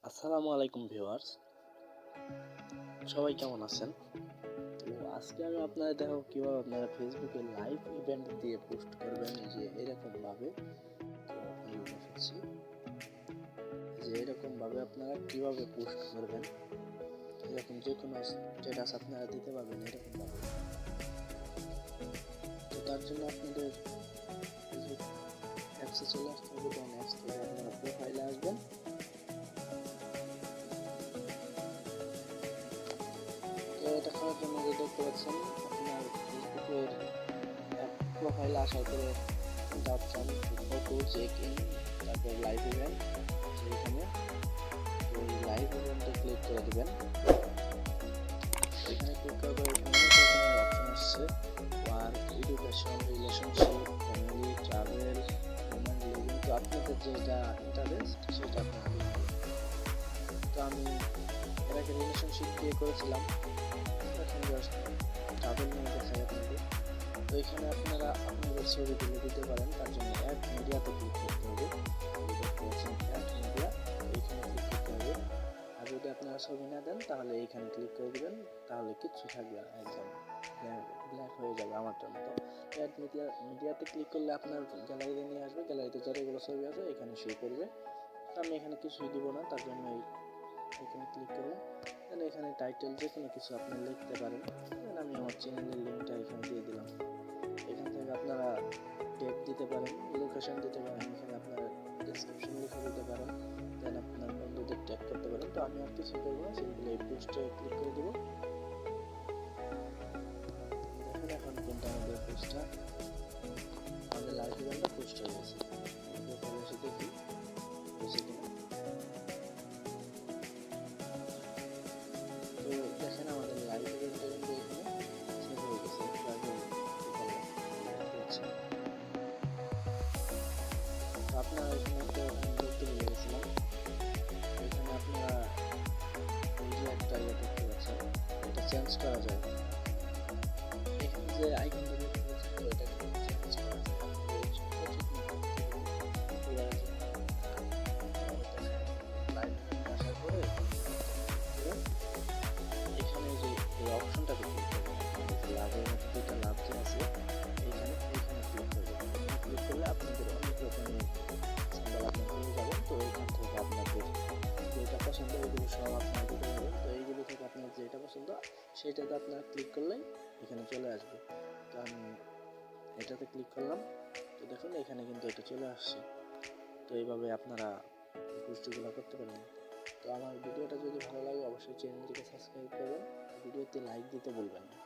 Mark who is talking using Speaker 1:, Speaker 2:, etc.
Speaker 1: আসসালামু আলাইকুম ভিউয়ার্স, সবাই কেমন আছেন? তো আজকে আমি আপনাদের দেখাবো কিভাবে আপনারা ফেসবুকে লাইভ ইভেন্ট দিয়ে পোস্ট করবেন। যে এরকম ভাবে আপনারা কিভাবে পোস্ট করবেন, এরকম যে কোনো স্ট্যাটাস আপনারা দিতে পারবেন এরকম ভাবে। তো তার জন্য আপনাদের ফেসবুক অ্যাপসে চলে আসতে হবে। দেন অ্যাপস থেকে আপনারা প্রোফাইলে আসবেন। তো এটা করার জন্য যে দেখতে পাচ্ছেন আপনার ফেসবুকের প্রোফাইলে আসার পরে অপশন ফটো চেক ইন, তারপর লাইভ ইভেন্ট, এখানে ওই লাইভ ইভেন্টে ক্লিক করে দেবেন। এখানে ক্লিক করার পরে এখানে অপশন আসছে work, education, relationship, family, travel, women living. তো আপনাদের যেটা ইন্টারেস্ট সেটা আপনারা দিবেন। তো আমি এর আগে রিলেশনশিপ দিয়ে করেছিলাম, এখন জাস্ট ট্রাভেল নিয়ে দেখাই আপনাদের। তো এখানে আপনারা আপনাদের ছবি তুলে দিতে পারেন। তার জন্য অ্যাড মিডিয়াতে ক্লিক করতে হবে। অ্যাড মিডিয়া, এইখানে ক্লিক করতে হবে। আর যদি আপনারা ছবি না দেন তাহলে এইখানে ক্লিক করে দেবেন, তাহলে কিচ্ছু থাকবে না, একদম ব্ল্যাক হয়ে যাবে আমারটার মতো। অ্যাড মিডিয়াতে ক্লিক করলে আপনার গ্যালারিতে নিয়ে আসবে। গ্যালারিতে যতগুলো ছবি আছে এখানে শো করবে। তো আমি এখানে কিছুই দিব না, তার জন্য এখানে ক্লিক করলাম। দেন এখানে টাইটেল যে কোনো কিছু আপনি লিখতে পারেন। দেন আমি আমার চ্যানেলের লিঙ্কটা এখানে দিয়ে দিলাম। এখান থেকে আপনারা ডেট দিতে পারেন, লোকেশন দিতে পারেন, এখানে আপনারা ডেসক্রিপশন লিখে দিতে পারেন। দেন আপনার বন্ধুদের ট্যাগ করতে পারেন। তো আমি আর কিছু করবো না, সিম্পলি এই পোস্টে ক্লিক করে দেবো। দেখেন এখন কিন্তু আমাদের পোস্টটা, আমাদের লাইভ ইভেন্টটা পোস্ট হয়ে গেছে। এসে দেখি হয়েছে কিনা। তো দেখেন আমাদের লাইভ ইভেন্টটা কিন্তু এখানে সেভ হয়ে গেছে। আপনারা এখানে একটা বলতে ভুলে গেছিলাম, এখানে আপনারা এই যে একটা দেখতে পাচ্ছেন, এটা চেঞ্জ করা যায়। এখানে যে আইকনটা দেখতে পাচ্ছেন, তো এটা কিন্তু চেঞ্জ করা যায়। আসার পরে এখানে যে এই অপশনটা ক্লিক করবেন, লাভের মতো দুইটা লাভ যে আছে এইখানে ক্লিক করবেন। ক্লিক করলে আপনাদের অনেক রকমের সিম্বল আপনি পেয়ে যাবেন। তো এইখান থেকে আপনাদের যেটা পছন্দ ওইগুলো সব আপনারা দিতে পারবেন। তো এইগুলো থেকে আপনার যেটা পছন্দ সেটাতে আপনারা ক্লিক করলেই এখানে চলে আসবে। তো আমি এটাতে ক্লিক করলাম। তো দেখুন এখানে কিন্তু এটা চলে আসছে। তো এইভাবে আপনারা পোস্টগুলো করতে পারেন। তো আমার ভিডিওটা যদি ভালো লাগে অবশ্যই চ্যানেলটিকে সাবস্ক্রাইব করবেন, ভিডিওতে লাইক দিতে ভুলবেন না।